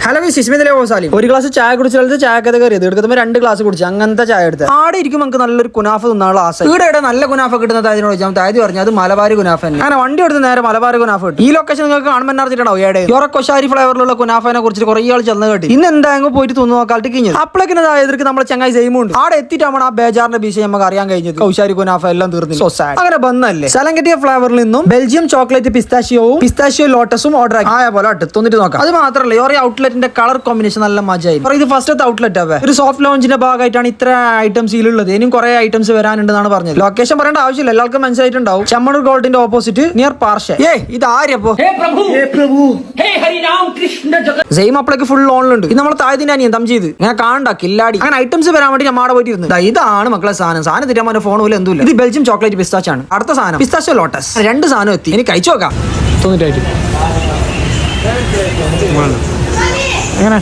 Hello സിസ്മിതിലെ Salim. ഒരു glass ചായ കുടിച്ചാൽ ചായക്കഥ കയറിയത് എടുക്കുമ്പോൾ 2 ഗ്ലാസ് കുടിച്ചു അങ്ങനത്തെ ചായ എടുത്ത് ആടെ ഇരിക്കും നമുക്ക് നല്ലൊരു കുനാഫ തിന്നാനുള്ള ആശ. ഇവിടെ നല്ല കുനാഫ കിട്ടുന്ന തായതിനോട് ചോദിച്ചാൽ തായതി പറഞ്ഞാൽ അത് മലബാർ കുനാഫ തന്നെ. അങ്ങനെ വണ്ടി എടുത്ത് നേരെ മലബാർ കുനാഫ കിട്ടും. ഈ ലൊക്കേഷൻ നിങ്ങൾക്ക് കാണുമ്പോൾ അറിഞ്ഞിട്ടുണ്ടാവും. ഏടെ കൊശാരി ഫ്ലേവറിലുള്ള കുനാഫനെ കുറിച്ച് കുറേ ആൾ ചെന്ന് കേട്ടി. ഇന്ന് എന്തായാലും പോയിട്ട് തിന്നു നോക്കാട്ട് കഴിഞ്ഞത് അപ്പളേക്കിന് തായതിർക്ക് നമ്മളെ ചങ്ങായി സെയിമുണ്ട്. ആടെ എത്തിയിട്ടാണ് ആ ബേജാറിന്റെ ബീച്ച് നമുക്ക് അറിയാൻ കഴിഞ്ഞത്. കൗശാരി കുനാഫ എല്ലാം തീർന്നു. So sad. അങ്ങനെ ബന്നല്ലേ സ്ഥലം കിട്ടിയ ഫ്ലേവറിൽ നിന്നും ബെൽജിയം ചോക്ലേറ്റ് പിസ്താഷിയോ ലോട്ടസും ഓർഡർ ആയ പോലെ തിന്നിട്ട് നോക്കാം. അത് മാത്രമല്ല ഈ ഔട്ട്ലെറ്റിന്റെ കളർ കോമ്പിനേഷൻ നല്ല മജായി. ഇത് ഫസ്റ്റത്തെ ഔട്ട്ലെറ്റ് ആവേ. ഒരു സോഫ്റ്റ് ലോഞ്ചിന്റെ ഭാഗമായിട്ടാണ് ഇത്ര ഐറ്റംസ് ഇതിലുള്ളത്. ഇനിയും കുറെ ഐറ്റംസ് വരാനുണ്ടെന്നാണ് പറഞ്ഞത്. ലൊക്കേഷൻ പറയേണ്ട ആവശ്യമില്ല, എല്ലാവർക്കും മനസ്സിലായിട്ടുണ്ടാവും. ചെമ്മണൂർ ഗോൾഡിന്റെ ഓപ്പോസിറ്റ് നിയർ പാർഷ. ഇത് ആര്യപ്പോ സെയിം അപ്പളേക്ക് ഫുൾ ഓണിലുണ്ട്. ഇത് നമ്മളെ താഴത്തിന്റെ അനിയൻ തം ചെയ്ത് ഞാൻ കാണണ്ട കില്ലാടി. അങ്ങനെ ഐറ്റംസ് വരാൻ വേണ്ടി ഞാൻ പോയിട്ട് ഇരുന്നു. ഇതാണ് മക്കളെ സാധനം തിരുമാന്റെ ഫോൺ പോലെ എന്തുമില്ല. ഇത് ബെൽജിയം ചോക്ലേറ്റ് പിസ്താച്ച് ആണ്. അടുത്ത സാധനം പിസ്താച്ചോ ലോട്ടസ്. 2 സാധനം എത്തി. ഇനി കഴിച്ചു നോക്കാം. എങ്ങനെ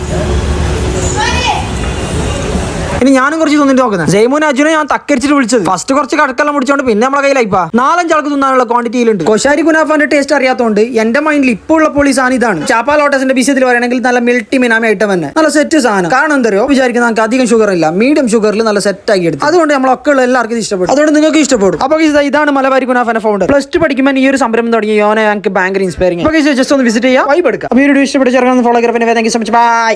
ഇനി ഞാനും കുറച്ച് തിന്നിട്ട് നോക്കുന്നത്. ജയ്മൂൻ അർജുനെ ഞാൻ തക്കരിച്ചിട്ട് വിളിച്ചത്. ഫസ്റ്റ് കുറച്ച് കടക്കെല്ലാം മുടിച്ചോണ്ട് പിന്നെ നമ്മളെ കയ്യിലായിപ്പാ 4-5 ആൾക്ക് തിന്നാനുള്ള ക്വാണ്ടിറ്റിയിലുണ്ട്. കൊശാരി കുനാഫാന്റെ ടേസ്റ്റ് അറിയാത്തതുകൊണ്ട് എന്റെ മൈൻഡിൽ ഇപ്പോൾ ഉള്ള പൊളി സാധനം ഇതാണ്. ചാപ്പാ ലോട്ടസിന്റെ വിഷയത്തിൽ പറയുകയാണെങ്കിൽ നല്ല മിൽട്ടി മിനാമി ഐറ്റം തന്നെ. നല്ല സെറ്റ് സാധനം. കാരണം എന്തോ വിചാരിക്കുന്ന നമുക്ക് അധികം ഷുഗർ ഇല്ല, മീഡിയം ഷുഗറിൽ നല്ല സെറ്റ് ആക്കി എടുത്തു. അതുകൊണ്ട് നമ്മളൊക്കെ ഉള്ള എല്ലാവർക്കും ഇഷ്ടപ്പെടും. അതുകൊണ്ട് നിങ്ങൾക്ക് ഇഷ്ടപ്പെടും. അപ്പോൾ ഇതാണ് മലബാരി കുനാഫാന്റെ ഫൗണ്ടർ. +2 പഠിക്കുമ്പോൾ ഈ ഒരു സംരംഭം തുടങ്ങി യോനെ ഞങ്ങൾക്ക് ഭയങ്കര ഇൻസ്പയറിംഗ്. ജസ്റ്റ് ഒന്ന് വിസിറ്റ് ചെയ്യാം, വൈബ് എടുക്കാം. അപ്പോൾ ഈ വീഡിയോ ഇഷ്ടപ്പെട്ട് ചേർക്കാൻ ഫോളോ ചെയ്യാൻ. Thank you so much. By.